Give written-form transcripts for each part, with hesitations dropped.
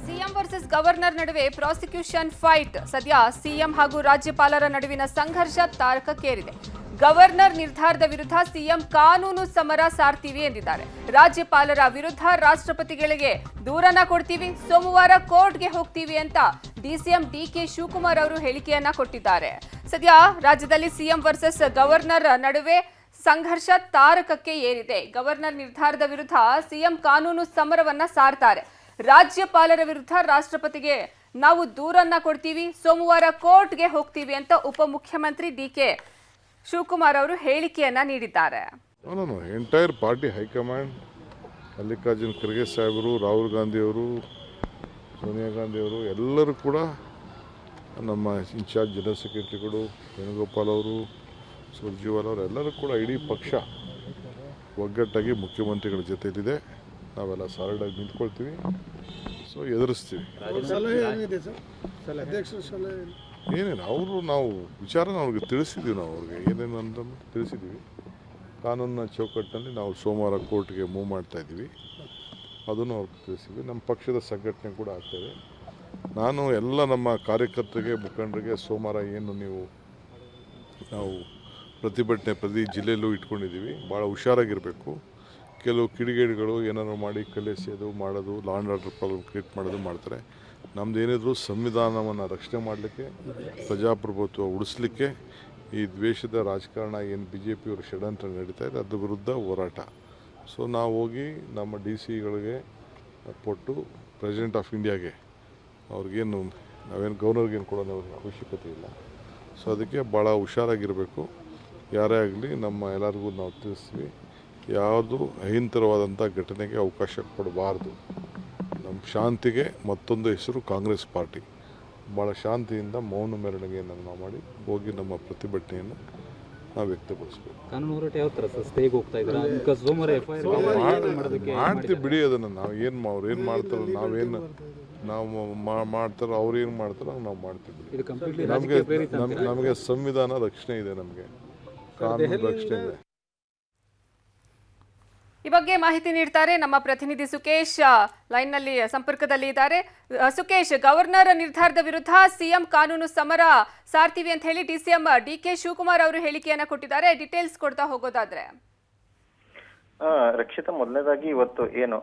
CM versus governor ನಡುವೆ prosecution fight. ಸದ್ಯ CM ಹಾಗೂ ರಾಜ್ಯಪಾಲರ ನಡುವಿನ ಸಂಘರ್ಷ ತಾರಕಕ್ಕೇರಿದೆ. ಗವರ್ನರ್ ನಿರ್ಧಾರದ ವಿರುದ್ಧ ಸಿಎಂ ಕಾನೂನು ಸಮರ ಸಾರ್ತೀವಿ ಎಂದಿದ್ದಾರೆ. ರಾಜ್ಯಪಾಲರ ವಿರುದ್ಧ ರಾಷ್ಟ್ರಪತಿಗಳಿಗೆ ದೂರನ್ನ ಕೊಡ್ತೀವಿ, ಸೋಮವಾರ ಕೋರ್ಟ್ಗೆ ಹೋಗ್ತೀವಿ ಅಂತ ಡಿಸಿಎಂ ಡಿಕೆ ಶಿವಕುಮಾರ್ ಅವರು ಹೇಳಿಕೆಯನ್ನ ಕೊಟ್ಟಿದ್ದಾರೆ. ಸದ್ಯ ರಾಜ್ಯದಲ್ಲಿ ಸಿಎಂ ವರ್ಸಸ್ ಗವರ್ನರ್ ನಡುವೆ ಸಂಘರ್ಷ ತಾರಕಕ್ಕೆ ಏರಿದೆ. ಗವರ್ನರ್ ನಿರ್ಧಾರದ ವಿರುದ್ಧ ಸಿಎಂ ಕಾನೂನು ಸಮರವನ್ನ ಸಾರ್ತಾರೆ. ರಾಜ್ಯಪಾಲರ ವಿರುದ್ಧ ರಾಷ್ಟ್ರಪತಿಗೆ ನಾವು ದೂರನ್ನ ಕೊಡ್ತೀವಿ, ಸೋಮವಾರ ಕೋರ್ಟ್ಗೆ ಹೋಗ್ತೀವಿ ಅಂತ ಉಪಮುಖ್ಯಮಂತ್ರಿ ಡಿಕೆ ಶಿವಕುಮಾರ್ ಅವರು ಹೇಳಿಕೆಯನ್ನ ನೀಡಿದ್ದಾರೆ. Entire party high command, Mallikarjun Kharge ಸಾಹೇಬರು, ರಾಹುಲ್ ಗಾಂಧಿ ಅವರು, ಸೋನಿಯಾ ಗಾಂಧಿ ಅವರು ಎಲ್ಲರೂ ಕೂಡ, ನಮ್ಮ ಇನ್ಚಾರ್ಜ್ ಜನರಲ್ ಸೆಕ್ರೆಟರಿಗಳು ವೇಣುಗೋಪಾಲ್ ಅವರು, ಸುರ್ಜಿವಾಲ್ ಅವರು ಎಲ್ಲರೂ ಕೂಡ ಇಡೀ ಪಕ್ಷ ಒಗ್ಗಟ್ಟಾಗಿ ಮುಖ್ಯಮಂತ್ರಿಗಳ ಜೊತೆಯಲ್ಲಿದೆ. ನಾವೆಲ್ಲ ಸಾಲಿಡಾಗಿ ನಿಂತ್ಕೊಳ್ತೀವಿ, ಸೊ ಎದುರಿಸ್ತೀವಿ. ಏನೇನು ನಾವು ವಿಚಾರನ ಅವ್ರಿಗೆ ತಿಳಿಸಿದ್ದೀವಿ. ನಾವು ಅವ್ರಿಗೆ ಏನೇನು ಅಂತ ತಿಳಿಸಿದ್ದೀವಿ. ಕಾನೂನಿನ ಚೌಕಟ್ಟಿನಲ್ಲಿ ನಾವು ಸೋಮವಾರ ಕೋರ್ಟ್ಗೆ ಮೂವ್ ಮಾಡ್ತಾ ಇದ್ದೀವಿ, ಅದನ್ನು ಅವ್ರಿಗೆ ತಿಳಿಸಿದ್ವಿ. ನಮ್ಮ ಪಕ್ಷದ ಸಂಘಟನೆ ಕೂಡ ಆಗ್ತಾಯಿದೆ. ನಾನು ಎಲ್ಲ ನಮ್ಮ ಕಾರ್ಯಕರ್ತರಿಗೆ, ಮುಖಂಡರಿಗೆ ಸೋಮವಾರ ಏನು ನಾವು ಪ್ರತಿಭಟನೆ ಪ್ರತಿ ಜಿಲ್ಲೆಯಲ್ಲೂ ಇಟ್ಕೊಂಡಿದ್ದೀವಿ. ಭಾಳ ಹುಷಾರಾಗಿರಬೇಕು. ಕೆಲವು ಕಿಡಿಗೇಡಿಗಳು ಏನಾದ್ರು ಮಾಡಿ ಕಲೆಸೆಯೋದು ಮಾಡೋದು, law and order problem create ಮಾಡೋದು ಮಾಡ್ತಾರೆ. ನಮ್ದು ಏನಿದ್ರು ಸಂವಿಧಾನವನ್ನು ರಕ್ಷಣೆ ಮಾಡಲಿಕ್ಕೆ, ಪ್ರಜಾಪ್ರಭುತ್ವ ಉಳಿಸ್ಲಿಕ್ಕೆ, ಈ ದ್ವೇಷದ ರಾಜಕಾರಣ ಏನು BJP ಅವರು ಷಡ್ಯಂತ್ರ ನಡೀತಾ ಇದೆ ಅದ್ರ ವಿರುದ್ಧ ಹೋರಾಟ. ಸೊ ನಾವು ಹೋಗಿ ನಮ್ಮ DCಗಳಿಗೆ ಕೊಟ್ಟು ಪ್ರೆಸಿಡೆಂಟ್ ಆಫ್ ಇಂಡಿಯಾಗೆ ಅವ್ರಿಗೇನು ನಾವೇನು ಗವರ್ನರ್ಗೇನು ಕೊಡೋ ಅವಶ್ಯಕತೆ ಇಲ್ಲ. ಸೊ ಅದಕ್ಕೆ ಭಾಳ ಹುಷಾರಾಗಿರಬೇಕು. ಯಾರೇ ಆಗಲಿ ನಮ್ಮ ಎಲ್ಲರಿಗೂ ನಾವು ತಿಳಿಸ್ತೀವಿ, ಯಾವುದು ಅಹಿಂಸರವಾದಂಥ ಘಟನೆಗೆ ಅವಕಾಶ ಕೊಡಬಾರ್ದು. ನಮ್ಮ ಶಾಂತಿಗೆ ಮತ್ತೊಂದು ಹೆಸರು ಕಾಂಗ್ರೆಸ್ ಪಾರ್ಟಿ. ಭಾಳ ಶಾಂತಿಯಿಂದ ಮೌನ ಮೆರವಣಿಗೆಯನ್ನು ನಾವು ಮಾಡಿ ಹೋಗಿ ನಮ್ಮ ಪ್ರತಿಭಟನೆಯನ್ನು ನಾವು ವ್ಯಕ್ತಪಡಿಸ್ಬೇಕು. ಕಾನೂನು ಹೋರಾಟ ಯಾವ ಥರ ಸರ್ ಸ್ಟೇಗೆ ಹೋಗ್ತಾ ಇದ್ದಾರೆ? ಸೋಮವಾರ ಮಾಡ್ತೀವಿ ಬಿಡಿ. ಅದನ್ನು ನಾವು ಅವ್ರು ಏನು ಮಾಡ್ತಾರೋ ನಾವು ಮಾಡ್ತಾರೋ ಅವ್ರು ಏನು ಮಾಡ್ತಾರೋ ನಾವು ಮಾಡ್ತೀವಿ. ನಮಗೆ ಸಂವಿಧಾನ ರಕ್ಷಣೆ ಇದೆ, ನಮಗೆ ಕಾನೂನು ರಕ್ಷಣೆ ಇದೆ. ಈ ಬಗ್ಗೆ ಮಾಹಿತಿ ನೀಡ್ತಾರೆ ನಮ್ಮ ಪ್ರತಿನಿಧಿ ಸುಕೇಶ್, ಲೈನ್ನಲ್ಲಿ ಸಂಪರ್ಕದಲ್ಲಿ ಇದ್ದಾರೆ. ಸುಕೇಶ್, ಗವರ್ನರ್ ನಿರ್ಧಾರದ ವಿರುದ್ಧ ಸಿಎಂ ಕಾನೂನು ಸಮರ ಸಾರ್ತೀವಿ ಅಂತ ಹೇಳಿ ಡಿಸಿಎಂ ಡಿಕೆ ಶಿವಕುಮಾರ್ ಅವರು ಹೇಳಿಕೆಯನ್ನ ಕೊಟ್ಟಿದ್ದಾರೆ. ಡೀಟೇಲ್ಸ್ ಕೊಡ್ತಾ ಹೋಗೋದಾದ್ರೆ ರಕ್ಷಿತಾ, ಮೊದಲನೇದಾಗಿ ಇವತ್ತು ಏನು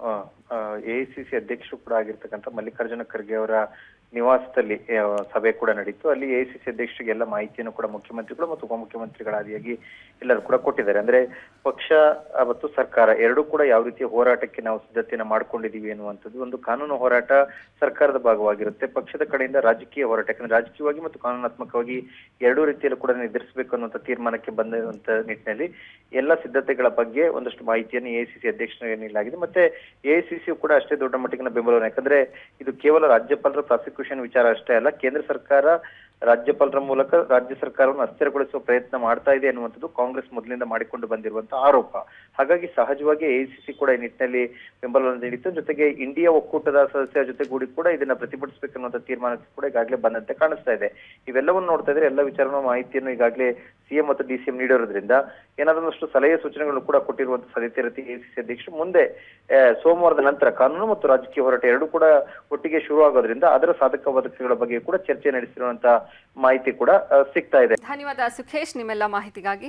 AICC ಅಧ್ಯಕ್ಷರು ಕೂಡ ಆಗಿರ್ತಕ್ಕಂಥ ಮಲ್ಲಿಕಾರ್ಜುನ ಖರ್ಗೆ ಅವರ ನಿವಾಸದಲ್ಲಿ ಸಭೆ ಕೂಡ ನಡೀತು. ಅಲ್ಲಿ AICC ಅಧ್ಯಕ್ಷರಿಗೆ ಎಲ್ಲ ಮಾಹಿತಿಯನ್ನು ಕೂಡ ಮುಖ್ಯಮಂತ್ರಿಗಳು ಮತ್ತು ಉಪಮುಖ್ಯಮಂತ್ರಿಗಳಾದಿಯಾಗಿ ಎಲ್ಲರೂ ಕೂಡ ಕೊಟ್ಟಿದ್ದಾರೆ. ಅಂದ್ರೆ ಪಕ್ಷ ಮತ್ತು ಸರ್ಕಾರ ಎರಡೂ ಕೂಡ ಯಾವ ರೀತಿಯ ಹೋರಾಟಕ್ಕೆ ನಾವು ಸಿದ್ಧತೆಯನ್ನು ಮಾಡ್ಕೊಂಡಿದೀವಿ ಅನ್ನುವಂಥದ್ದು. ಒಂದು ಕಾನೂನು ಹೋರಾಟ ಸರ್ಕಾರದ ಭಾಗವಾಗಿರುತ್ತೆ, ಪಕ್ಷದ ಕಡೆಯಿಂದ ರಾಜಕೀಯ ಹೋರಾಟ. ಯಾಕಂದ್ರೆ ರಾಜಕೀಯವಾಗಿ ಮತ್ತು ಕಾನೂನಾತ್ಮಕವಾಗಿ ಎರಡೂ ರೀತಿಯಲ್ಲೂ ಕೂಡ ನಿರ್ಧರಿಸಬೇಕು ಅನ್ನುವಂಥ ತೀರ್ಮಾನಕ್ಕೆ ಬಂದಂತ ನಿಟ್ಟಿನಲ್ಲಿ ಎಲ್ಲ ಸಿದ್ಧತೆಗಳ ಬಗ್ಗೆ ಒಂದಷ್ಟು ಮಾಹಿತಿಯನ್ನು AICC ಅಧ್ಯಕ್ಷರಿಗೆ ನೀಡಲಾಗಿದೆ. ಮತ್ತೆ AICC ಕೂಡ ಅಷ್ಟೇ ದೊಡ್ಡ ಮಟ್ಟಿಗಿನ ಬೆಂಬಲವನ್ನು, ಯಾಕಂದ್ರೆ ಇದು ಕೇವಲ ರಾಜ್ಯಪಾಲರ ಪ್ರಾಸಿಕ್ಯೂಷನ್ ವಿಚಾರ ಅಷ್ಟೇ ಅಲ್ಲ, ಕೇಂದ್ರ ಸರ್ಕಾರ ರಾಜ್ಯಪಾಲರ ಮೂಲಕ ರಾಜ್ಯ ಸರ್ಕಾರವನ್ನು ಅಸ್ಥಿರಗೊಳಿಸುವ ಪ್ರಯತ್ನ ಮಾಡ್ತಾ ಇದೆ ಅನ್ನುವಂಥದ್ದು ಕಾಂಗ್ರೆಸ್ ಮೊದಲಿಂದ ಮಾಡಿಕೊಂಡು ಬಂದಿರುವಂತಹ ಆರೋಪ. ಹಾಗಾಗಿ ಸಹಜವಾಗಿ AICC ಕೂಡ ಈ ನಿಟ್ಟಿನಲ್ಲಿ ಬೆಂಬಲವನ್ನು ನೀಡಿತ್ತು. ಜೊತೆಗೆ ಇಂಡಿಯಾ ಒಕ್ಕೂಟದ ಸದಸ್ಯರ ಜೊತೆಗೂಡಿ ಕೂಡ ಇದನ್ನ ಪ್ರತಿಭಟಿಸಬೇಕನ್ನುವಂಥ ತೀರ್ಮಾನಕ್ಕೆ ಕೂಡ ಈಗಾಗಲೇ ಬಂದಂತೆ ಕಾಣಿಸ್ತಾ ಇದೆ. ಇವೆಲ್ಲವನ್ನು ನೋಡ್ತಾ ಇದ್ರೆ ಎಲ್ಲ ವಿಚಾರನ ಮಾಹಿತಿಯನ್ನು ಈಗಾಗಲೇ CM ಮತ್ತು DCM ನೀಡಿರೋದ್ರಿಂದ ಏನಾದ್ರಷ್ಟು ಸಲಹೆ ಸೂಚನೆಗಳು ಕೂಡ ಕೊಟ್ಟಿರುವಂತಹ ಸಾಧ್ಯತೆ ಇರುತ್ತೆ. AICC ಅಧ್ಯಕ್ಷರು ಮುಂದೆ ಸೋಮವಾರದ ನಂತರ ಕಾನೂನು ಮತ್ತು ರಾಜಕೀಯ ಹೋರಾಟ ಎರಡೂ ಕೂಡ ಒಟ್ಟಿಗೆ ಶುರು ಆಗೋದ್ರಿಂದ ಅದರ ಸಾಧಕ ಬಾಧಕಗಳ ಬಗ್ಗೆ ಕೂಡ ಚರ್ಚೆ ನಡೆಸಿರುವಂತಹ ಮಾಹಿತಿ ಕೂಡ ಸಿಗ್ತಾ ಇದೆ. ಧನ್ಯವಾದ ಸುಖೇಶ್ ನಿಮ್ಮೆಲ್ಲ ಮಾಹಿತಿಗಾಗಿ.